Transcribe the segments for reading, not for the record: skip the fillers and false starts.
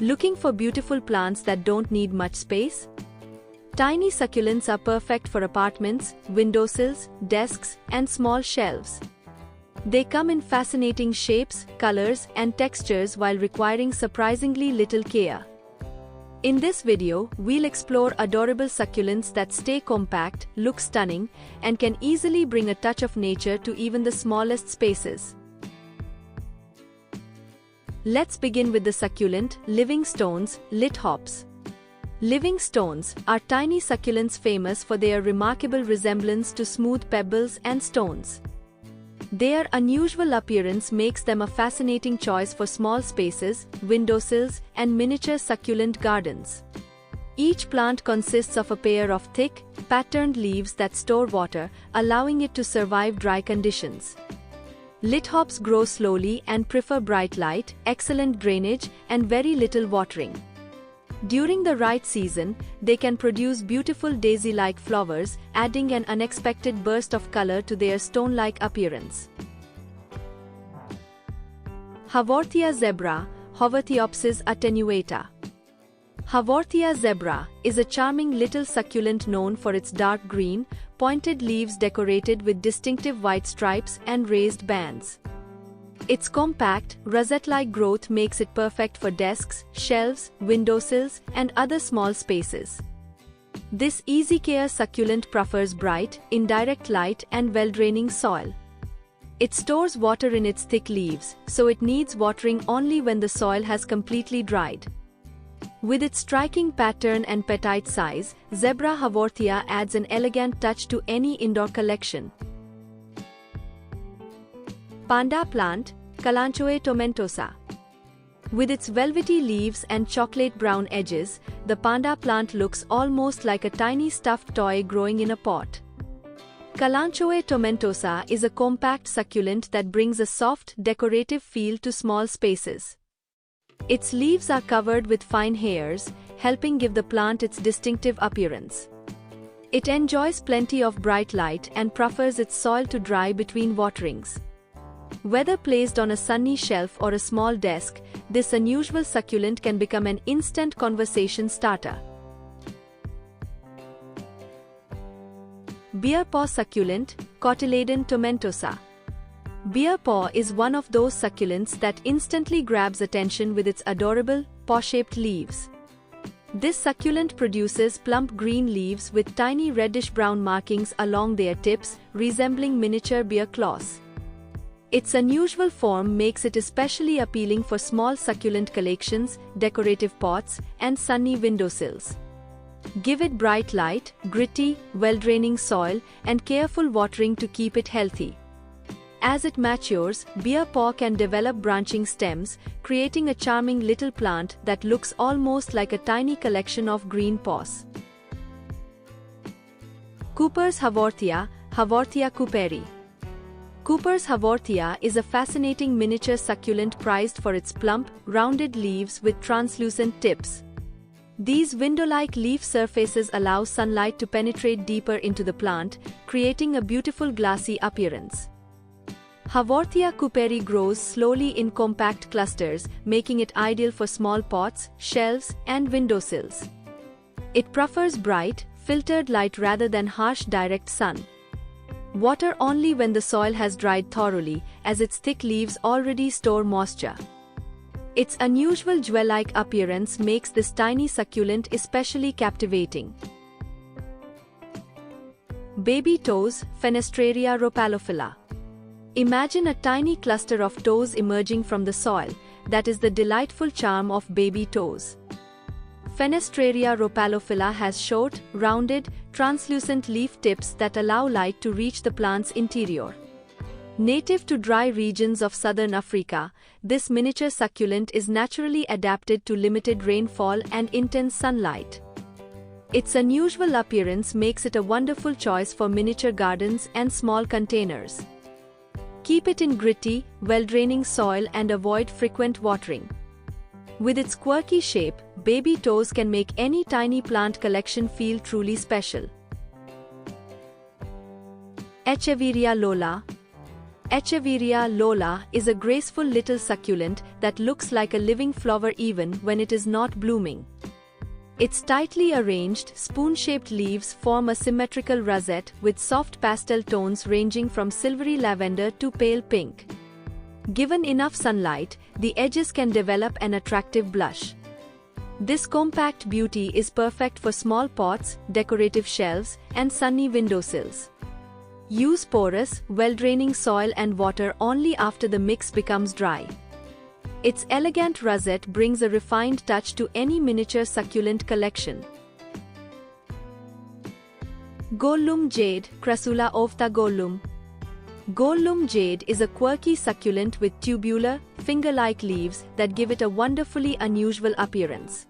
Looking for beautiful plants that don't need much space? Tiny succulents are perfect for apartments, windowsills, desks, and small shelves. They come in fascinating shapes, colors, and textures while requiring surprisingly little care. In this video, we'll explore adorable succulents that stay compact, look stunning, and can easily bring a touch of nature to even the smallest spaces. Let's begin with the succulent, living stones, lithops. Living stones are tiny succulents famous for their remarkable resemblance to smooth pebbles and stones. Their unusual appearance makes them a fascinating choice for small spaces, windowsills, and miniature succulent gardens. Each plant consists of a pair of thick, patterned leaves that store water, allowing it to survive dry conditions. Lithops grow slowly and prefer bright light, excellent drainage, and very little watering. During the right season, they can produce beautiful daisy-like flowers, adding an unexpected burst of color to their stone-like appearance. Haworthia zebra, Haworthiopsis attenuata. Haworthia zebra is a charming little succulent known for its dark green, pointed leaves decorated with distinctive white stripes and raised bands. Its compact, rosette-like growth makes it perfect for desks, shelves, windowsills, and other small spaces. This easy-care succulent prefers bright, indirect light and well-draining soil. It stores water in its thick leaves, so it needs watering only when the soil has completely dried. With its striking pattern and petite size, Zebra Haworthia adds an elegant touch to any indoor collection. Panda plant, Kalanchoe tomentosa. With its velvety leaves and chocolate brown edges, the panda plant looks almost like a tiny stuffed toy growing in a pot. Kalanchoe tomentosa is a compact succulent that brings a soft, decorative feel to small spaces. Its leaves are covered with fine hairs, helping give the plant its distinctive appearance. It enjoys plenty of bright light and prefers its soil to dry between waterings. Whether placed on a sunny shelf or a small desk, this unusual succulent can become an instant conversation starter. Bear paw succulent, Cotyledon tomentosa. Bear paw is one of those succulents that instantly grabs attention with its adorable, paw-shaped leaves. This succulent produces plump green leaves with tiny reddish-brown markings along their tips, resembling miniature bear claws. Its unusual form makes it especially appealing for small succulent collections, decorative pots, and sunny windowsills. Give it bright light, gritty, well-draining soil, and careful watering to keep it healthy. As it matures, bear paw can develop branching stems, creating a charming little plant that looks almost like a tiny collection of green paws. Cooper's Haworthia, Haworthia cooperi. Cooper's Haworthia is a fascinating miniature succulent prized for its plump, rounded leaves with translucent tips. These window-like leaf surfaces allow sunlight to penetrate deeper into the plant, creating a beautiful glassy appearance. Haworthia cooperi grows slowly in compact clusters, making it ideal for small pots, shelves, and windowsills. It prefers bright, filtered light rather than harsh direct sun. Water only when the soil has dried thoroughly, as its thick leaves already store moisture. Its unusual jewel-like appearance makes this tiny succulent especially captivating. Baby toes, Fenestraria rhopalophila. Imagine a tiny cluster of toes emerging from the soil. That is the delightful charm of baby toes. Fenestraria rhopalophila has short, rounded, translucent leaf tips that allow light to reach the plant's interior. Native to dry regions of southern Africa, this miniature succulent is naturally adapted to limited rainfall and intense sunlight. Its unusual appearance makes it a wonderful choice for miniature gardens and small containers. Keep it in gritty, well-draining soil and avoid frequent watering. With its quirky shape, baby toes can make any tiny plant collection feel truly special. Echeveria lola. Echeveria lola is a graceful little succulent that looks like a living flower even when it is not blooming. Its tightly arranged, spoon-shaped leaves form a symmetrical rosette with soft pastel tones ranging from silvery lavender to pale pink. Given enough sunlight, the edges can develop an attractive blush. This compact beauty is perfect for small pots, decorative shelves, and sunny windowsills. Use porous, well-draining soil and water only after the mix becomes dry. Its elegant rosette brings a refined touch to any miniature succulent collection. Goldloom Jade, Crassula ovta Goldloom. Goldloom Jade is a quirky succulent with tubular, finger-like leaves that give it a wonderfully unusual appearance.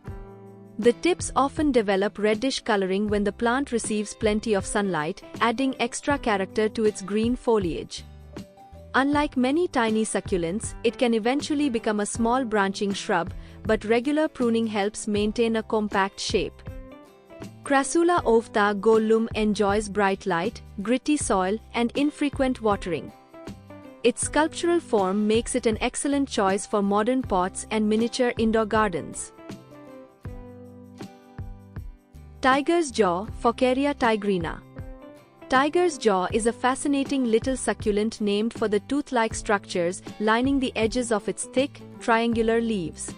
The tips often develop reddish coloring when the plant receives plenty of sunlight, adding extra character to its green foliage. Unlike many tiny succulents, it can eventually become a small branching shrub, but regular pruning helps maintain a compact shape. Crassula ovta Goldloom enjoys bright light, gritty soil, and infrequent watering. Its sculptural form makes it an excellent choice for modern pots and miniature indoor gardens. Tiger's Jaw, Fouqueria tigrina. Tiger's jaw is a fascinating little succulent named for the tooth-like structures lining the edges of its thick, triangular leaves.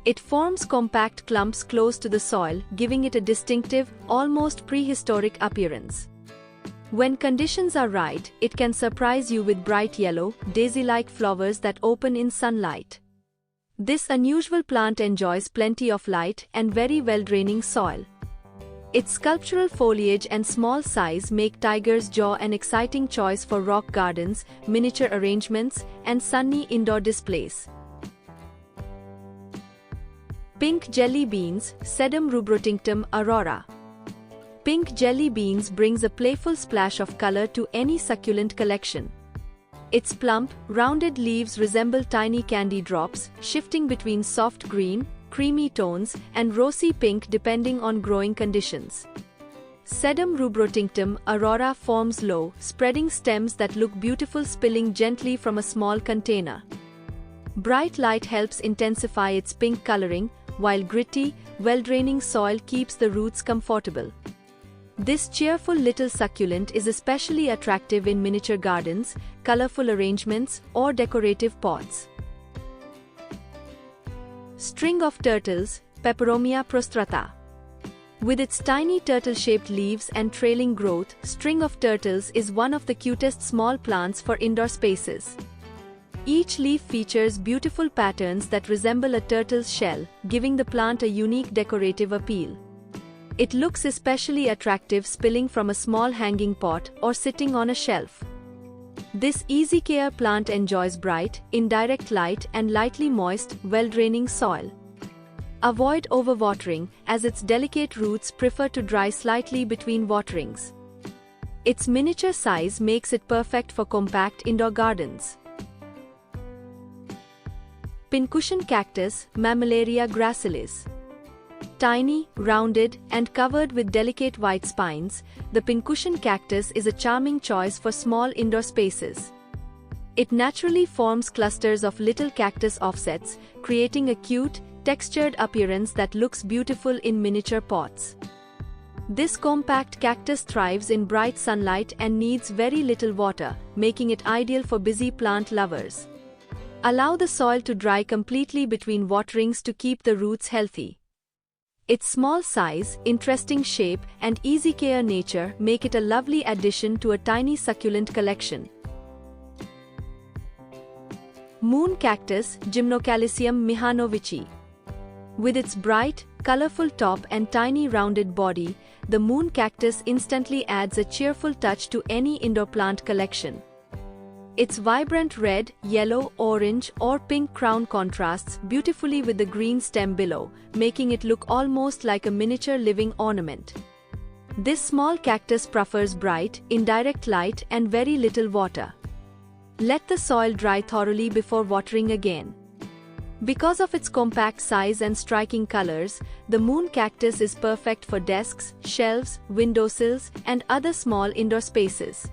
It forms compact clumps close to the soil, giving it a distinctive, almost prehistoric appearance. When conditions are right, it can surprise you with bright yellow, daisy-like flowers that open in sunlight. This unusual plant enjoys plenty of light and very well-draining soil. Its sculptural foliage and small size make Tiger's Jaw an exciting choice for rock gardens, miniature arrangements, and sunny indoor displays. Pink Jelly Beans, Sedum rubrotinctum aurora. Pink jelly beans brings a playful splash of color to any succulent collection. Its plump, rounded leaves resemble tiny candy drops, shifting between soft green, creamy tones, and rosy pink depending on growing conditions. Sedum rubrotinctum aurora forms low, spreading stems that look beautiful spilling gently from a small container. Bright light helps intensify its pink coloring, while gritty, well-draining soil keeps the roots comfortable. This cheerful little succulent is especially attractive in miniature gardens, colorful arrangements, or decorative pots. String of Turtles, Peperomia prostrata. With its tiny turtle-shaped leaves and trailing growth, String of Turtles is one of the cutest small plants for indoor spaces. Each leaf features beautiful patterns that resemble a turtle's shell, giving the plant a unique decorative appeal. It looks especially attractive spilling from a small hanging pot or sitting on a shelf. This easy care plant enjoys bright, indirect light and lightly moist, well-draining soil. Avoid overwatering, as its delicate roots prefer to dry slightly between waterings. Its miniature size makes it perfect for compact indoor gardens. Pincushion Cactus, Mammillaria gracilis. Tiny, rounded, and covered with delicate white spines, the pincushion cactus is a charming choice for small indoor spaces. It naturally forms clusters of little cactus offsets, creating a cute, textured appearance that looks beautiful in miniature pots. This compact cactus thrives in bright sunlight and needs very little water, making it ideal for busy plant lovers. Allow the soil to dry completely between waterings to keep the roots healthy. Its small size, interesting shape, and easy care nature make it a lovely addition to a tiny succulent collection. Moon Cactus, Gymnocalcium mihanovici. With its bright, colorful top and tiny rounded body, the moon cactus instantly adds a cheerful touch to any indoor plant collection. Its vibrant red, yellow, orange, or pink crown contrasts beautifully with the green stem below, making it look almost like a miniature living ornament. This small cactus prefers bright, indirect light and very little water. Let the soil dry thoroughly before watering again. Because of its compact size and striking colors, the moon cactus is perfect for desks, shelves, windowsills, and other small indoor spaces.